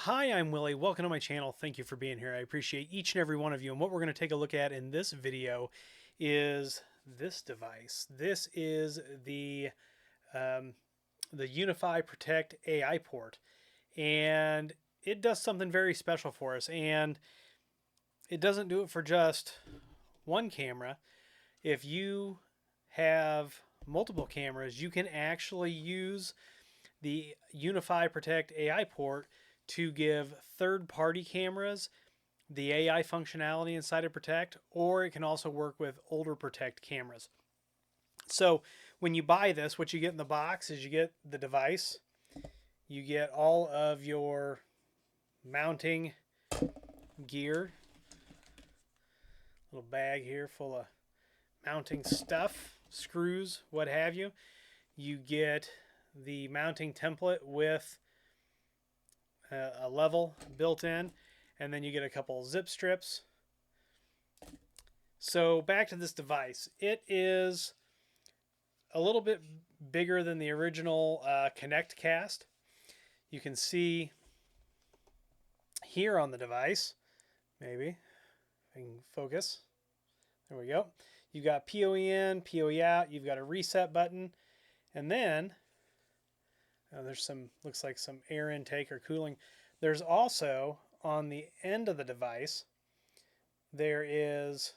Hi, I'm Willie. Welcome to my channel. Thank you for being here. I appreciate each and every one of you. And what we're going to take a look at in this video is this device. This is um, the UniFi Protect AI Port. And it does something very special for us. And it doesn't do it for just one camera. If you have multiple cameras, you can actually use the UniFi Protect AI port to give third-party cameras the AI functionality inside of Protect, or it can also work with older Protect cameras. So when you buy this, what you get in the box is you get the device, you get all of your mounting gear, little bag here full of mounting stuff, screws, what have you. You get the mounting template with a level built in, and then you get a couple zip strips. So back to this device. It is a little bit bigger than the original Connect Cast. You can see here on the device, maybe if I can focus. There we go. You've got PoE in, PoE out. You've got a reset button, and then there's some, looks like some air intake or cooling. There's also on the end of the device, there is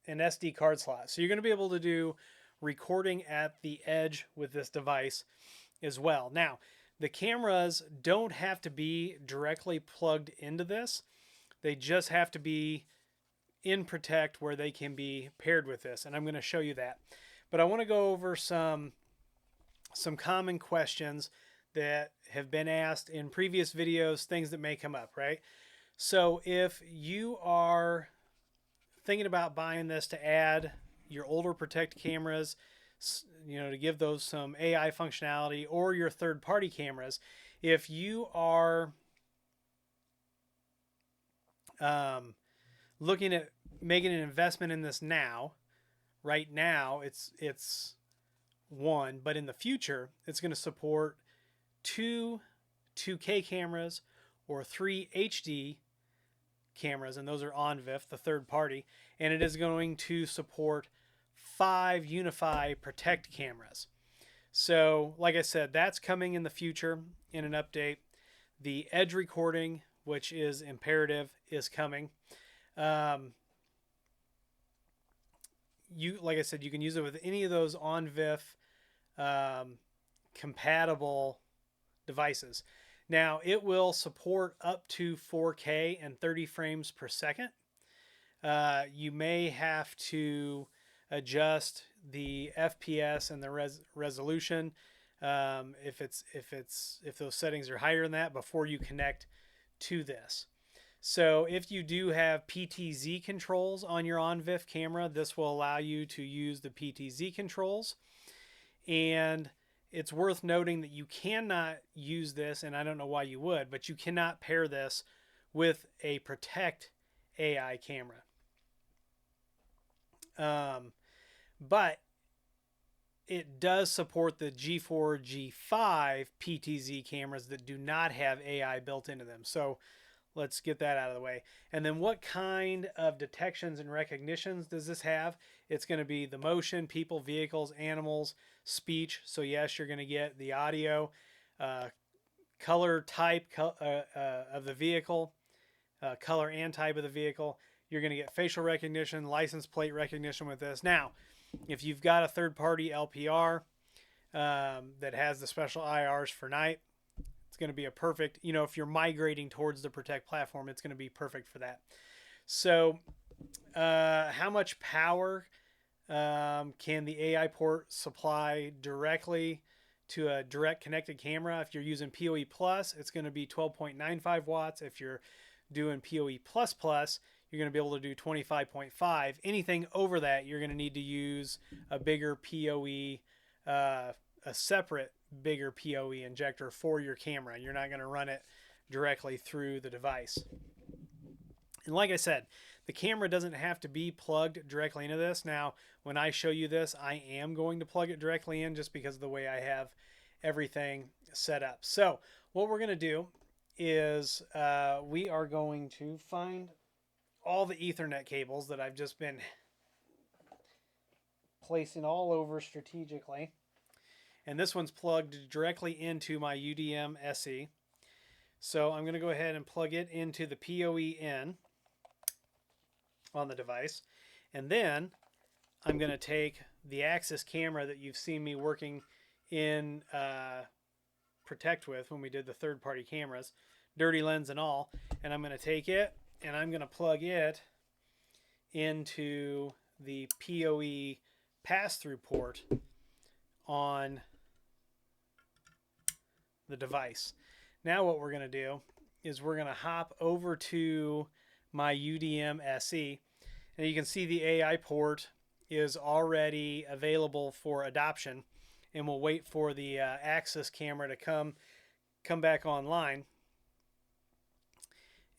an SD card slot. So you're going to be able to do recording at the edge with this device as well. Now, the cameras don't have to be directly plugged into this. They just have to be in Protect where they can be paired with this. And I'm going to show you that. But I want to go over some common questions that have been asked in previous videos, things that may come up, right? So if you are thinking about buying this to add your older Protect cameras, to give those some AI functionality, or your third-party cameras, if you are looking at making an investment in this now, right now it's one, but in the future it's going to support two 2K cameras or 3 HD cameras, and those are OnVIF, the third party, and it is going to support 5 UniFi Protect cameras. So like I said, that's coming in the future in an update. The edge recording, which is imperative, is coming. Like I said, you can use it with any of those OnVIF compatible devices. Now, it will support up to 4K and 30 frames per second. You may have to adjust the FPS and the resolution if those settings are higher than that before you connect to this. So if you do have PTZ controls on your OnVIF camera, this will allow you to use the PTZ controls. And it's worth noting that you cannot use this, and I don't know why you would, but you cannot pair this with a Protect AI camera. But it does support the G4, G5 PTZ cameras that do not have AI built into them. So let's get that out of the way. And then what kind of detections and recognitions does this have? It's going to be the motion, people, vehicles, animals, speech. So yes, you're going to get the audio, color type of the vehicle, color and type of the vehicle. You're going to get facial recognition, license plate recognition with this. Now, if you've got a third-party LPR that has the special IRs for night, it's going to be a perfect, if you're migrating towards the Protect platform, it's going to be perfect for that. So how much power can the AI port supply directly to a direct connected camera? If you're using PoE Plus, it's going to be 12.95 watts. If you're doing PoE Plus Plus, you're going to be able to do 25.5. Anything over that, you're going to need to use a bigger PoE, a separate bigger PoE injector for your camera. You're not going to run it directly through the device. And like I said, the camera doesn't have to be plugged directly into this. Now, when I show you this, I am going to plug it directly in just because of the way I have everything set up. So what we're going to do is we are going to find all the Ethernet cables that I've just been placing all over strategically. And this one's plugged directly into my UDM SE. So I'm going to go ahead and plug it into the PoE in on the device. And then I'm going to take the Axis camera that you've seen me working in Protect with when we did the third-party cameras, dirty lens and all, and I'm going to take it and I'm going to plug it into the PoE pass-through port on the device. Now what we're going to do is we're going to hop over to my UDM SE, and you can see the AI port is already available for adoption, and we'll wait for the Axis camera to come back online.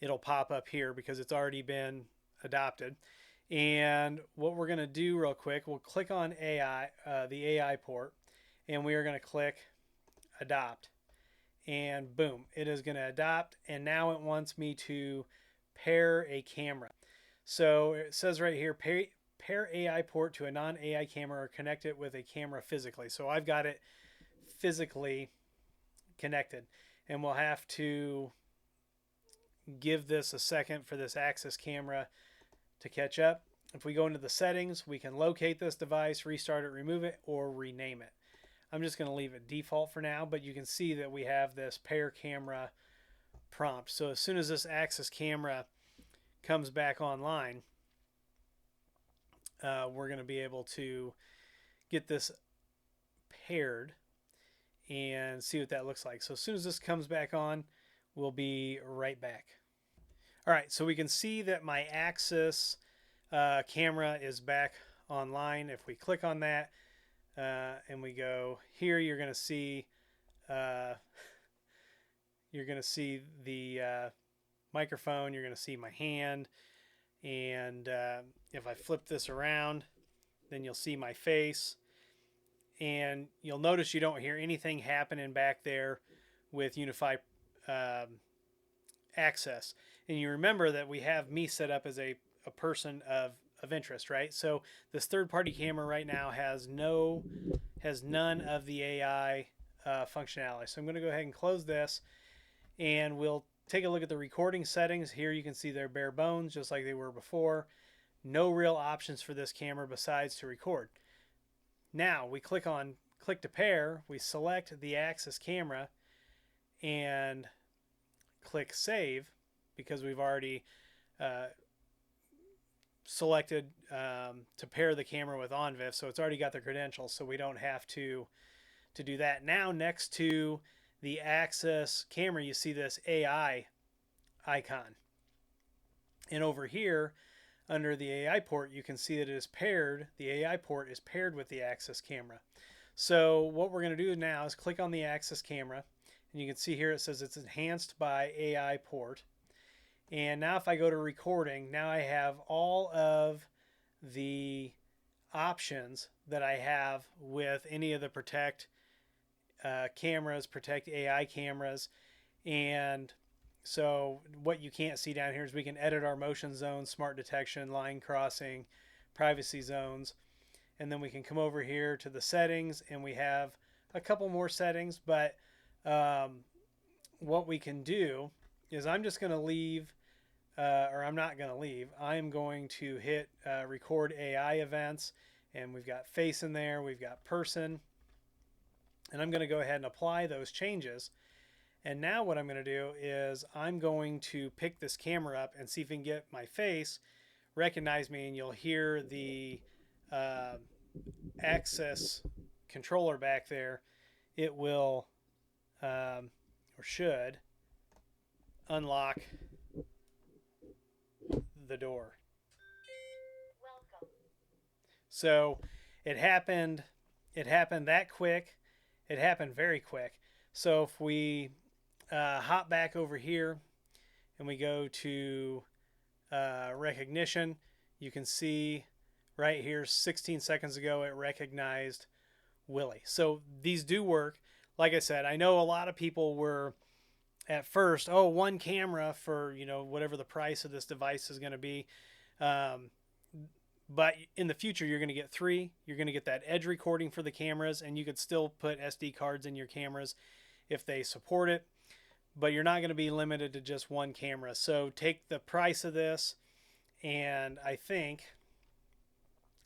It'll pop up here because it's already been adopted. And what we're going to do real quick, we'll click on AI, the AI port, and we are going to click adopt. And boom, it is going to adopt. And now it wants me to pair a camera. So it says right here, pair AI port to a non-AI camera or connect it with a camera physically. So I've got it physically connected. And we'll have to give this a second for this Axis camera to catch up. If we go into the settings, we can locate this device, restart it, remove it, or rename it. I'm just going to leave it default for now, but you can see that we have this pair camera prompt. So as soon as this Axis camera comes back online, we're going to be able to get this paired and see what that looks like. So as soon as this comes back on, we'll be right back. All right, so we can see that my Axis camera is back online. If we click on that and we go here, you're going to see the microphone. You're going to see my hand, and if I flip this around, then you'll see my face, and you'll notice you don't hear anything happening back there with UniFi Access. And you remember that we have me set up as a person of interest, right? So this third-party camera right now has none of the AI functionality. So I'm going to go ahead and close this, and we'll take a look at the recording settings. Here you can see they're bare bones, just like they were before. No real options for this camera besides to record. Now we click to pair. We select the Axis camera and click save because we've already selected to pair the camera with OnVIF, so it's already got the credentials, so we don't have to do that. Now next to the Axis camera, you see this AI icon, and over here under the AI port, you can see that it is paired. The AI port is paired with the Axis camera. So what we're going to do now is click on the Axis camera, and you can see here it says it's enhanced by AI port. And now if I go to recording, now I have all of the options that I have with any of the Protect cameras, Protect AI cameras. And so what you can't see down here is we can edit our motion zones, smart detection, line crossing, privacy zones. And then we can come over here to the settings, and we have a couple more settings. But what we can do is I'm just going to leave, or I'm not going to leave. I'm going to hit record AI events, and we've got face in there. We've got person. And I'm going to go ahead and apply those changes. And now what I'm going to do is I'm going to pick this camera up and see if we can get my face recognize me, and you'll hear the Axis controller back there. It will or should unlock the door. Welcome. So it happened that quick. It happened very quick. So if we hop back over here and we go to recognition, you can see right here 16 seconds ago it recognized Willie. So these do work. Like I said, I know a lot of people were at first, oh, one camera for, you know, whatever the price of this device is going to be. Um, but in the future, you're going to get three. You're going to get that edge recording for the cameras, and you could still put SD cards in your cameras if they support it. But you're not going to be limited to just one camera. So take the price of this, and I think,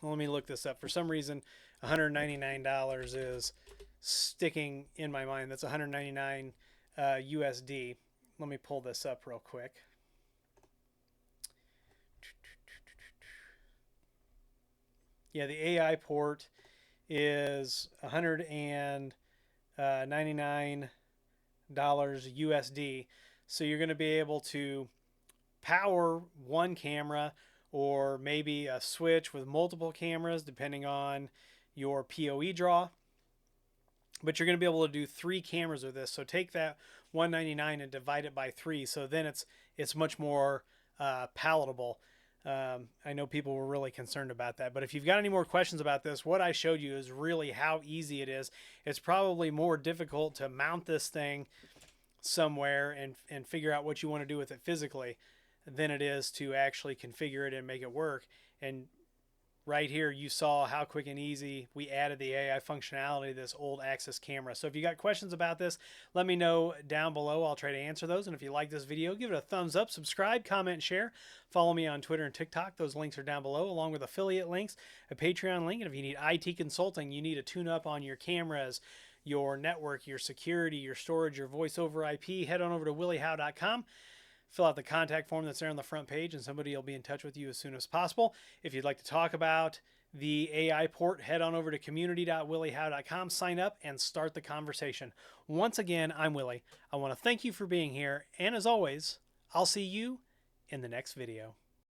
well, let me look this up. For some reason, $199 is sticking in my mind. That's 199 USD. Let me pull this up real quick. Yeah, the AI port is $199 USD. So you're going to be able to power one camera or maybe a switch with multiple cameras depending on your PoE draw. But you're going to be able to do 3 cameras with this. So take that 199 and divide it by 3. So then it's much more palatable. I know people were really concerned about that. But if you've got any more questions about this, what I showed you is really how easy it is. It's probably more difficult to mount this thing somewhere and figure out what you want to do with it physically than it is to actually configure it and make it work. And right here, you saw how quick and easy we added the AI functionality to this old Axis camera. So if you got questions about this, let me know down below. I'll try to answer those. And if you like this video, give it a thumbs up, subscribe, comment, and share. Follow me on Twitter and TikTok. Those links are down below, along with affiliate links, a Patreon link. And if you need IT consulting, you need a tune-up on your cameras, your network, your security, your storage, your voice over IP, head on over to williehowe.com. Fill out the contact form that's there on the front page, and somebody will be in touch with you as soon as possible. If you'd like to talk about the AI port, head on over to community.williehowe.com, sign up, and start the conversation. Once again, I'm Willie. I want to thank you for being here, and as always, I'll see you in the next video.